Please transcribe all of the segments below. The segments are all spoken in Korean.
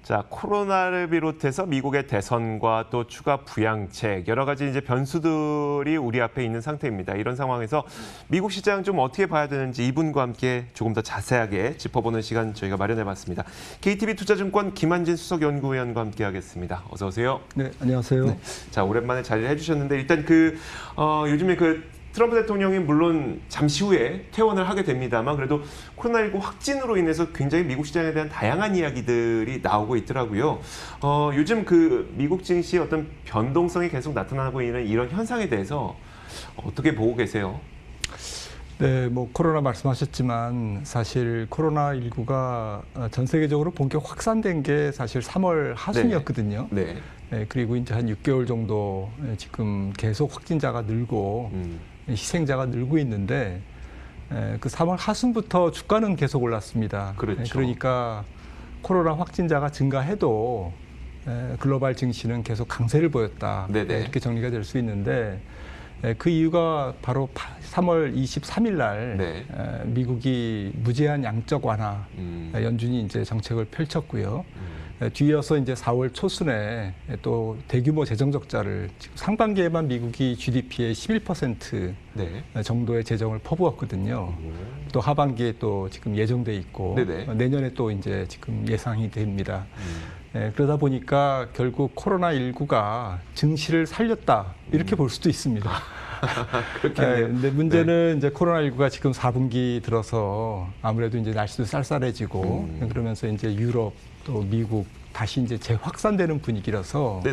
자, 코로나를 비롯해서 미국의 대선과 또 추가 부양책, 여러 가지 이제 변수들이 우리 앞에 있는 상태입니다. 이런 상황에서 미국 시장 좀 어떻게 봐야 되는지 이분과 함께 조금 더 자세하게 짚어보는 시간 저희가 마련해봤습니다. KTB 투자증권 김한진 수석연구위원과 함께하겠습니다. 어서 오세요. 네, 안녕하세요. 네. 자, 오랜만에 자리를 해주셨는데 일단 요즘에 트럼프 대통령이 물론 잠시 후에 퇴원을 하게 됩니다만 그래도 코로나19 확진으로 인해서 굉장히 미국 시장에 대한 다양한 이야기들이 나오고 있더라고요. 요즘 미국 증시의 어떤 변동성이 계속 나타나고 있는 이런 현상에 대해서 어떻게 보고 계세요? 네, 코로나 말씀하셨지만 사실 코로나19가 전 세계적으로 본격 확산된 게 사실 3월 하순이었거든요. 네. 네, 그리고 이제 한 6개월 정도 지금 계속 확진자가 늘고 희생자가 늘고 있는데 그 3월 하순부터 주가는 계속 올랐습니다. 그렇죠. 그러니까 코로나 확진자가 증가해도 글로벌 증시는 계속 강세를 보였다. 네네. 이렇게 정리가 될 수 있는데 그 이유가 바로 3월 23일 날 미국이 무제한 양적 완화 연준이 이제 정책을 펼쳤고요. 뒤이어서 이제 4월 초순에 또 대규모 재정 적자를 지금 상반기에만 미국이 GDP의 11% 정도의 재정을 퍼부었거든요. 또 하반기에 또 지금 예정돼 있고 내년에 또 이제 지금 예상이 됩니다. 그러다 보니까 결국 코로나19가 증시를 살렸다 이렇게 볼 수도 있습니다. 근데 문제는 이제 코로나19가 지금 4분기 들어서 아무래도 이제 날씨도 쌀쌀해지고 그러면서 이제 유럽 또 미국 다시 이제 재확산되는 분위기라서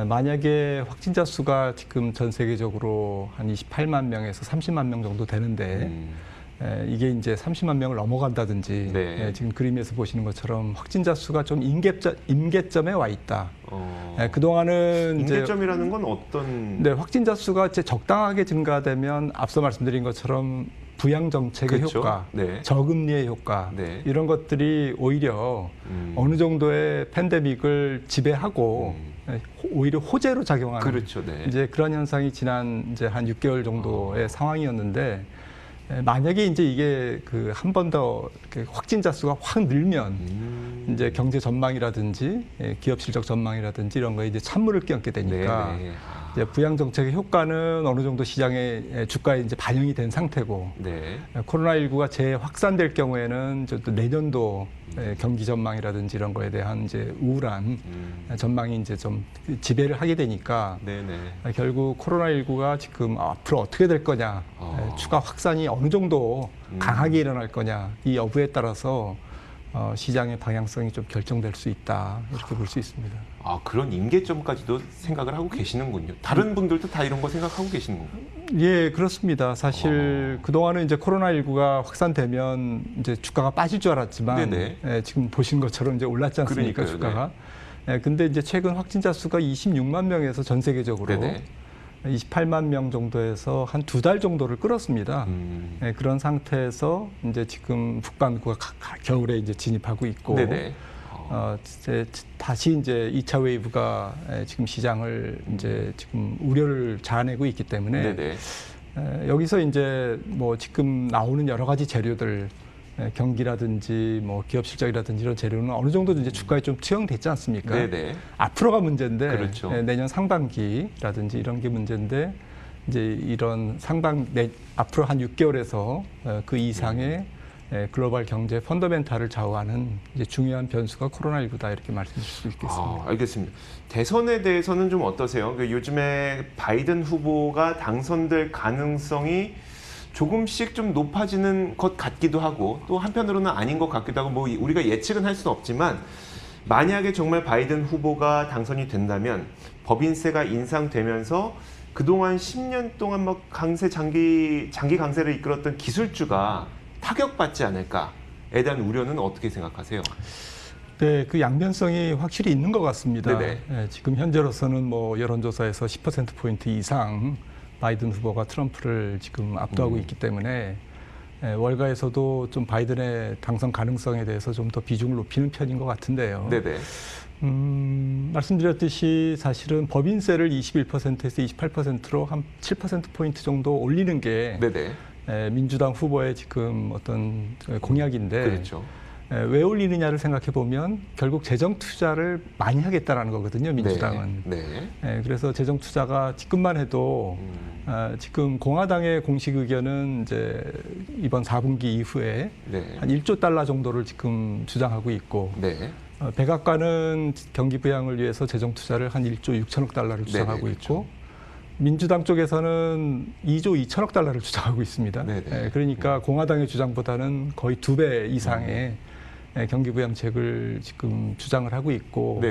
만약에 확진자 수가 지금 전 세계적으로 한 28만 명에서 30만 명 정도 되는데 이게 이제 30만 명을 넘어간다든지 지금 그림에서 보시는 것처럼 확진자 수가 좀 임계점에 와 있다. 그동안은 임계점이라는 건 어떤? 확진자 수가 이제 적당하게 증가되면 앞서 말씀드린 것처럼 부양 정책의 효과, 저금리의 효과 이런 것들이 오히려 어느 정도의 팬데믹을 지배하고 오히려 호재로 작용하는 이제 그런 현상이 지난 이제 한 6개월 정도의 상황이었는데 만약에 이제 이게 한 번 더 확진자 수가 확 늘면 이제 경제 전망이라든지 기업 실적 전망이라든지 이런 거에 이제 찬물을 끼얹게 되니까 이제 부양 정책의 효과는 어느 정도 시장의 주가에 이제 반영이 된 상태고 코로나19가 재확산될 경우에는 또 내년도 경기 전망이라든지 이런 거에 대한 이제 우울한 전망이 이제 좀 지배를 하게 되니까 결국 코로나19가 지금 앞으로 어떻게 될 거냐, 추가 확산이 어느 정도 강하게 일어날 거냐 이 여부에 따라서 시장의 방향성이 좀 결정될 수 있다 이렇게 볼 수 있습니다. 그런 임계점까지도 생각을 하고 계시는군요. 다른 분들도 다 이런 거 생각하고 계시는 건가요? 예, 그렇습니다. 사실 그동안은 이제 코로나19가 확산되면 이제 주가가 빠질 줄 알았지만 지금 보신 것처럼 이제 올랐지 않습니까? 주가가. 근데 이제 최근 확진자 수가 26만 명에서 전 세계적으로 28만 명 정도에서 한 2달 정도를 끌었습니다. 그런 상태에서 이제 지금 북반구가 겨울에 이제 진입하고 있고, 이제 다시 이제 2차 웨이브가 지금 시장을 이제 지금 우려를 자아내고 있기 때문에 여기서 이제 지금 나오는 여러 가지 재료들 경기라든지 기업 실적이라든지 이런 재료는 어느 정도 이제 주가에 좀 투영됐지 않습니까? 앞으로가 문제인데 내년 상반기라든지 이런 게 문제인데 이제 이런 앞으로 한 6개월에서 그 이상의 글로벌 경제 펀더멘탈을 좌우하는 이제 중요한 변수가 코로나19다 이렇게 말씀드릴 수 있겠습니다. 알겠습니다. 대선에 대해서는 좀 어떠세요? 요즘에 바이든 후보가 당선될 가능성이 조금씩 좀 높아지는 것 같기도 하고 또 한편으로는 아닌 것 같기도 하고 우리가 예측은 할 수는 없지만 만약에 정말 바이든 후보가 당선이 된다면 법인세가 인상되면서 그동안 10년 동안 장기 강세를 이끌었던 기술주가 타격받지 않을까에 대한 우려는 어떻게 생각하세요? 네, 그 양면성이 확실히 있는 것 같습니다. 지금 현재로서는 여론조사에서 10%포인트 이상 바이든 후보가 트럼프를 지금 압도하고 있기 때문에 월가에서도 좀 바이든의 당선 가능성에 대해서 좀 더 비중을 높이는 편인 것 같은데요. 말씀드렸듯이 사실은 법인세를 21%에서 28%로 한 7%포인트 정도 올리는 게 민주당 후보의 지금 어떤 공약인데 왜 올리느냐를 생각해 보면 결국 재정 투자를 많이 하겠다라는 거거든요, 민주당은. 그래서 재정 투자가 지금만 해도 지금 공화당의 공식 의견은 이제 이번 4분기 이후에 한 1조 달러 정도를 지금 주장하고 있고 백악관은 경기 부양을 위해서 재정 투자를 한 1조 6천억 달러를 주장하고 있고 민주당 쪽에서는 2조 2천억 달러를 주장하고 있습니다. 그러니까 공화당의 주장보다는 거의 2배 이상의 경기 부양책을 지금 주장을 하고 있고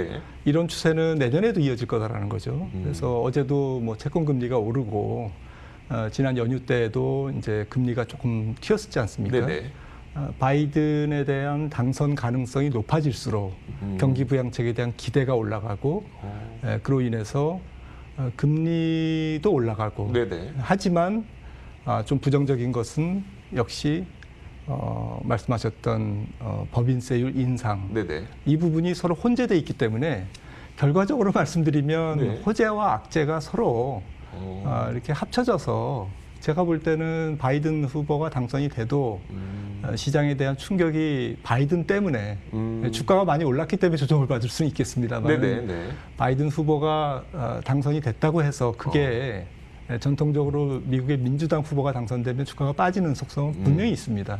이런 추세는 내년에도 이어질 거다라는 거죠. 그래서 어제도 뭐 채권 금리가 오르고 지난 연휴 때에도 이제 금리가 조금 튀었지 않습니까? 바이든에 대한 당선 가능성이 높아질수록 경기 부양책에 대한 기대가 올라가고 그로 인해서 금리도 올라가고 하지만 좀 부정적인 것은 역시 말씀하셨던 법인세율 인상 이 부분이 서로 혼재돼 있기 때문에 결과적으로 말씀드리면 호재와 악재가 서로 이렇게 합쳐져서 제가 볼 때는 바이든 후보가 당선이 돼도 시장에 대한 충격이 바이든 때문에 주가가 많이 올랐기 때문에 조정을 받을 수는 있겠습니다만 바이든 후보가 당선이 됐다고 해서 그게 전통적으로 미국의 민주당 후보가 당선되면 주가가 빠지는 속성은 분명히 있습니다.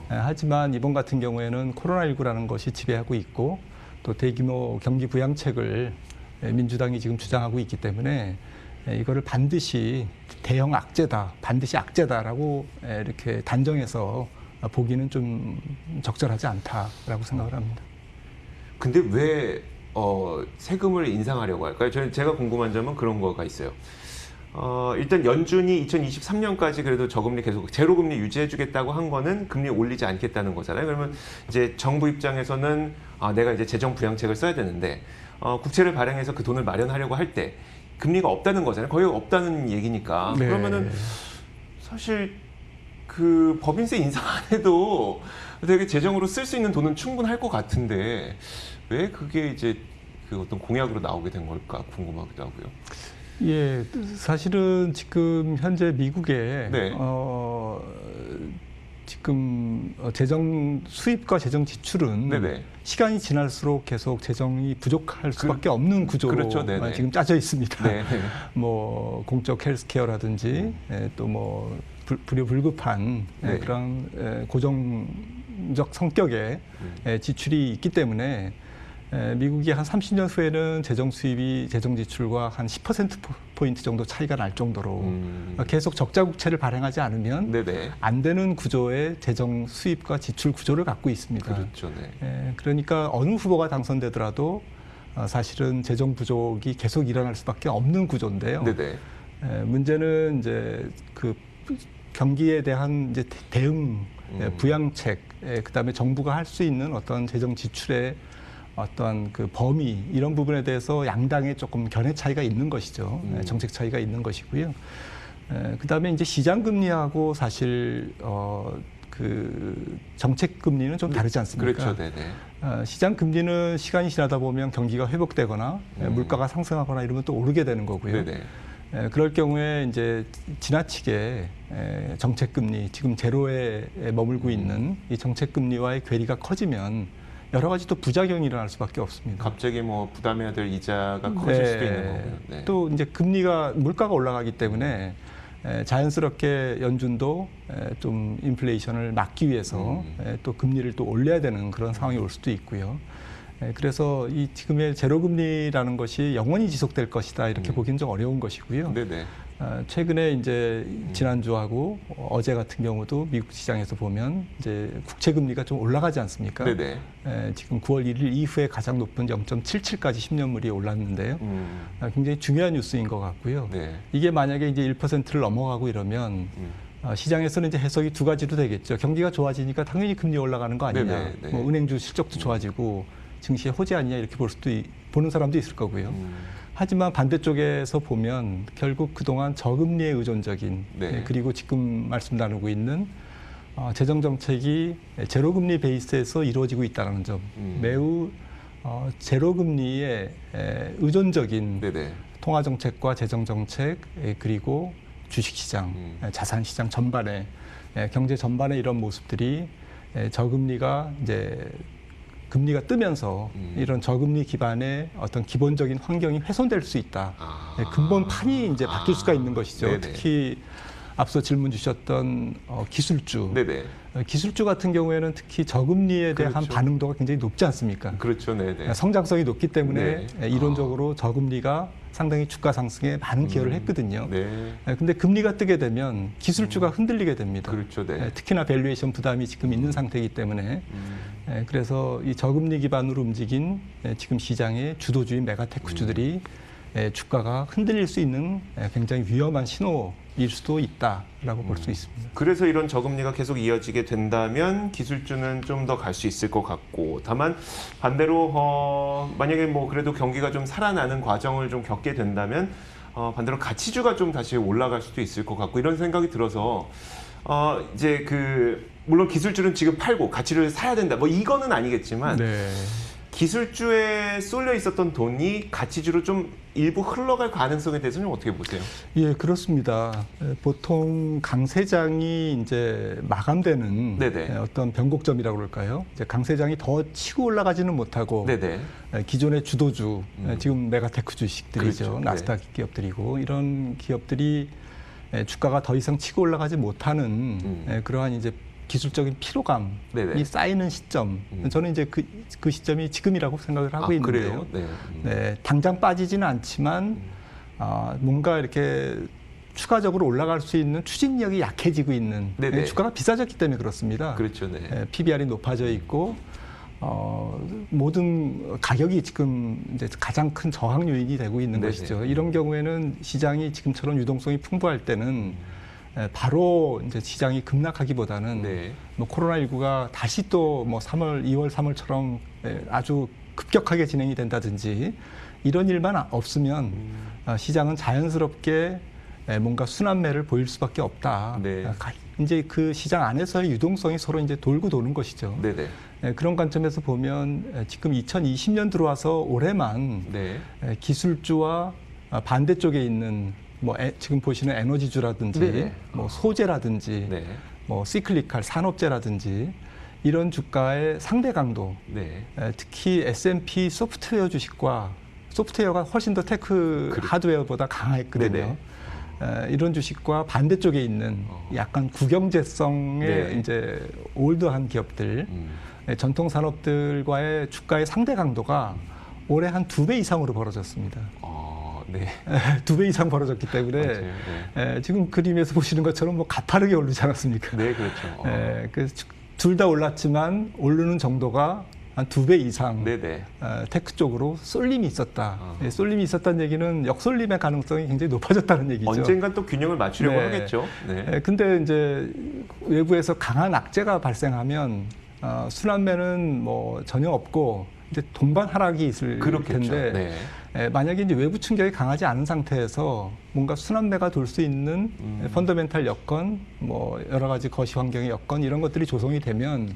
하지만 이번 같은 경우에는 코로나19라는 것이 지배하고 있고 또 대규모 경기 부양책을 민주당이 지금 주장하고 있기 때문에 이거를 반드시 대형 악재다, 반드시 악재다라고 이렇게 단정해서 보기는 좀 적절하지 않다라고 생각을 합니다. 근데 왜 세금을 인상하려고 할까요? 제가 궁금한 점은 그런 거가 있어요. 일단 연준이 2023년까지 그래도 저금리 계속 제로금리 유지해주겠다고 한 거는 금리 올리지 않겠다는 거잖아요. 그러면 이제 정부 입장에서는 내가 이제 재정 부양책을 써야 되는데 국채를 발행해서 그 돈을 마련하려고 할 때 금리가 없다는 거잖아요. 거의 없다는 얘기니까. 그러면은 사실 그 법인세 인상 안 해도 되게 재정으로 쓸 수 있는 돈은 충분할 것 같은데 왜 그게 이제 그 어떤 공약으로 나오게 된 걸까 궁금하기도 하고요. 예, 사실은 지금 현재 미국에 지금 재정 수입과 재정 지출은 시간이 지날수록 계속 재정이 부족할 수밖에 없는 구조로 지금 짜져 있습니다. 뭐 공적 헬스케어라든지 또 뭐 불급한 그런 고정적 성격의 지출이 있기 때문에 미국이 한 30년 후에는 재정 수입이 재정 지출과 한 10%포인트 정도 차이가 날 정도로 계속 적자 국채를 발행하지 않으면 안 되는 구조의 재정 수입과 지출 구조를 갖고 있습니다. 그러니까 어느 후보가 당선되더라도 사실은 재정 부족이 계속 일어날 수밖에 없는 구조인데요. 문제는 이제 그 경기에 대한 이제 대응 부양책, 그다음에 정부가 할 수 있는 어떤 재정 지출의 어떤 그 범위 이런 부분에 대해서 양당의 조금 견해 차이가 있는 것이죠. 정책 차이가 있는 것이고요. 그다음에 이제 시장 금리하고 사실 그 정책 금리는 좀 다르지 않습니까? 시장 금리는 시간이 지나다 보면 경기가 회복되거나 물가가 상승하거나 이러면 또 오르게 되는 거고요. 그럴 경우에 이제 지나치게 정책 금리 지금 제로에 머물고 있는 이 정책 금리와의 괴리가 커지면 여러 가지 또 부작용이 일어날 수밖에 없습니다. 갑자기 뭐 부담해야 될 이자가 커질 수도 있는 거고요. 또 이제 물가가 올라가기 때문에 자연스럽게 연준도 좀 인플레이션을 막기 위해서 또 금리를 또 올려야 되는 그런 상황이 올 수도 있고요. 그래서 이 지금의 제로금리라는 것이 영원히 지속될 것이다 이렇게 보기는 좀 어려운 것이고요. 최근에 이제 지난주하고 어제 같은 경우도 미국 시장에서 보면 이제 국채 금리가 좀 올라가지 않습니까? 지금 9월 1일 이후에 가장 높은 0.77까지 10년물이 올랐는데요. 굉장히 중요한 뉴스인 것 같고요. 이게 만약에 이제 1%를 넘어가고 이러면 시장에서는 이제 해석이 두 가지로 되겠죠. 경기가 좋아지니까 당연히 금리 올라가는 거 아니냐. 뭐 은행주 실적도 좋아지고 증시의 호재 아니냐 이렇게 보는 사람도 있을 거고요. 하지만 반대쪽에서 보면 결국 그동안 저금리에 의존적인 그리고 지금 말씀 나누고 있는 재정 정책이 제로금리 베이스에서 이루어지고 있다는 점, 매우 제로금리에 의존적인 통화 정책과 재정 정책 그리고 주식 시장, 자산 시장 전반에 경제 전반에 이런 모습들이 저금리가 이제 금리가 뜨면서 이런 저금리 기반의 어떤 기본적인 환경이 훼손될 수 있다. 근본판이 이제 바뀔 수가 있는 것이죠. 네네. 특히 앞서 질문 주셨던 기술주. 네네. 기술주 같은 경우에는 특히 저금리에 대한 그렇죠. 반응도가 굉장히 높지 않습니까? 그렇죠. 네네. 성장성이 높기 때문에 네. 이론적으로 저금리가 상당히 주가 상승에 많은 기여를 했거든요. 네. 근데 금리가 뜨게 되면 기술주가 흔들리게 됩니다. 그렇죠. 네. 특히나 밸류에이션 부담이 지금 있는 상태이기 때문에 그래서 이 저금리 기반으로 움직인 지금 시장의 주도주인 메가테크주들이 주가가 흔들릴 수 있는 굉장히 위험한 신호일 수도 있다라고 볼 수 있습니다. 그래서 이런 저금리가 계속 이어지게 된다면 기술주는 좀 더 갈 수 있을 것 같고, 다만 반대로 만약에 뭐 그래도 경기가 좀 살아나는 과정을 좀 겪게 된다면 반대로 가치주가 좀 다시 올라갈 수도 있을 것 같고, 이런 생각이 들어서 이제 물론 기술주는 지금 팔고 가치를 사야 된다, 뭐 이거는 아니겠지만 네. 기술주에 쏠려 있었던 돈이 가치주로 좀 일부 흘러갈 가능성에 대해서는 어떻게 보세요? 예, 그렇습니다. 보통 강세장이 이제 마감되는 네네. 어떤 변곡점이라고 그럴까요? 이제 강세장이 더 치고 올라가지는 못하고 네네. 기존의 주도주, 지금 메가테크 주식들이죠. 그렇죠. 나스닥 기업들이고 이런 기업들이 주가가 더 이상 치고 올라가지 못하는 그러한 이제 기술적인 피로감이 네네. 쌓이는 시점. 저는 이제 그 시점이 지금이라고 생각을 하고 있는데요. 그래요? 네. 네, 당장 빠지지는 않지만 뭔가 이렇게 추가적으로 올라갈 수 있는 추진력이 약해지고 있는 네네. 주가가 비싸졌기 때문에 그렇습니다. 그렇죠. 네. PBR이 높아져 있고 모든 가격이 지금 이제 가장 큰 저항 요인이 되고 있는 네네. 것이죠. 이런 경우에는 시장이 지금처럼 유동성이 풍부할 때는 바로 이제 시장이 급락하기보다는 네. 뭐 코로나19가 다시 또 뭐 3월, 2월, 3월처럼 아주 급격하게 진행이 된다든지 이런 일만 없으면 시장은 자연스럽게 뭔가 순환매를 보일 수밖에 없다. 네. 이제 그 시장 안에서의 유동성이 서로 이제 돌고 도는 것이죠. 네네. 그런 관점에서 보면 지금 2020년 들어와서 올해만 네. 기술주와 반대쪽에 있는 뭐 지금 보시는 에너지주라든지 네네. 뭐 소재라든지 네. 뭐 시클리칼 산업재라든지 이런 주가의 상대 강도, 네. 특히 S&P 소프트웨어 주식과 소프트웨어가 훨씬 더 테크 그래. 하드웨어보다 강했거든요. 이런 주식과 반대쪽에 있는 약간 구경제성의 네. 이제 올드한 기업들, 전통 산업들과의 주가의 상대 강도가 올해 한 2배 이상으로 벌어졌습니다. 네. 2배 이상 벌어졌기 때문에 맞아요. 지금 그림에서 보시는 것처럼 뭐 가파르게 오르지 않았습니까? 네, 그렇죠. 그래서 둘 다 올랐지만 오르는 정도가 한 2배 이상 네네. 테크 쪽으로 쏠림이 있었다. 쏠림이 있었다는 얘기는 역쏠림의 가능성이 굉장히 높아졌다는 얘기죠. 언젠간 또 균형을 맞추려고 네. 하겠죠. 네. 근데 이제 외부에서 강한 악재가 발생하면 순환매는 뭐 전혀 없고 이제 동반 하락이 있을 그렇겠죠. 텐데 네. 만약에 이제 외부 충격이 강하지 않은 상태에서 뭔가 순환매가 돌 수 있는 펀더멘탈 여건, 뭐 여러 가지 거시 환경의 여건 이런 것들이 조성이 되면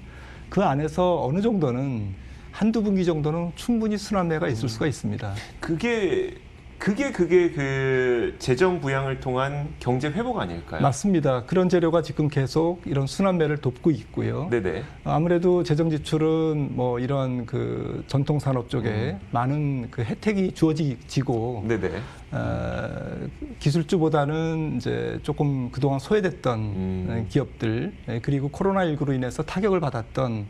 그 안에서 어느 정도는 한두 분기 정도는 충분히 순환매가 있을 수가 있습니다. 그게 그 재정 부양을 통한 경제 회복 아닐까요? 맞습니다. 그런 재료가 지금 계속 이런 순환매를 돕고 있고요. 네네. 아무래도 재정 지출은 뭐 이런 그 전통 산업 쪽에 많은 그 혜택이 주어지고 네네. 기술주보다는 이제 조금 그동안 소외됐던 기업들 그리고 코로나19로 인해서 타격을 받았던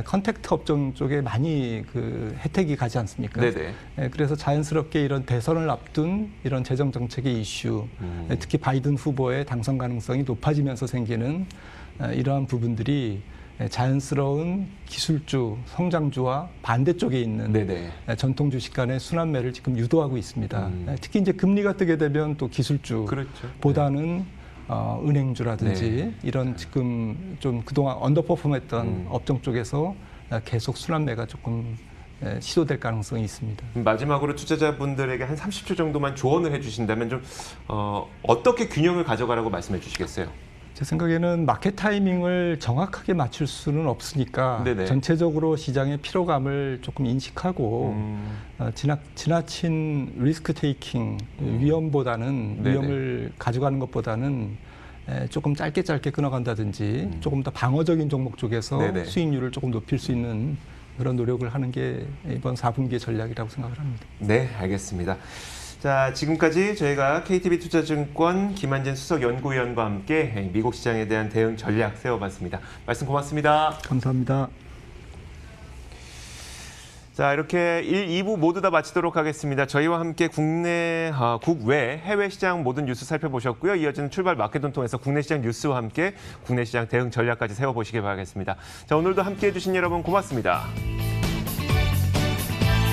컨택트 업종 쪽에 많이 그 혜택이 가지 않습니까? 네네. 그래서 자연스럽게 이런 대선을 앞둔 이런 재정 정책의 이슈, 특히 바이든 후보의 당선 가능성이 높아지면서 생기는 이러한 부분들이 자연스러운 기술주, 성장주와 반대쪽에 있는 네네. 전통 주식 간의 순환매를 지금 유도하고 있습니다. 특히 이제 금리가 뜨게 되면 또 기술주 그렇죠. 보다는 은행주라든지 네. 이런 지금 좀 그동안 언더퍼폼했던 업종 쪽에서 계속 순환매가 조금 시도될 가능성이 있습니다. 마지막으로 투자자분들에게 한 30초 정도만 조언을 해주신다면 좀 어떻게 균형을 가져가라고 말씀해 주시겠어요? 제 생각에는 마켓 타이밍을 정확하게 맞출 수는 없으니까 네네. 전체적으로 시장의 피로감을 조금 인식하고 지나친 리스크 테이킹 위험보다는 네네. 위험을 가져가는 것보다는 조금 짧게 끊어간다든지 조금 더 방어적인 종목 쪽에서 네네. 수익률을 조금 높일 수 있는 그런 노력을 하는 게 이번 4분기의 전략이라고 생각을 합니다. 네, 알겠습니다. 자, 지금까지 저희가 KTB투자증권 김한진 수석연구위원과 함께 미국 시장에 대한 대응 전략 세워봤습니다. 말씀 고맙습니다. 감사합니다. 자, 이렇게 1, 2부 모두 다 마치도록 하겠습니다. 저희와 함께 국외, 해외 시장 모든 뉴스 살펴보셨고요. 이어지는 출발 마켓돈 통해서 국내 시장 뉴스와 함께 국내 시장 대응 전략까지 세워보시기 바라겠습니다. 자, 오늘도 함께해 주신 여러분 고맙습니다.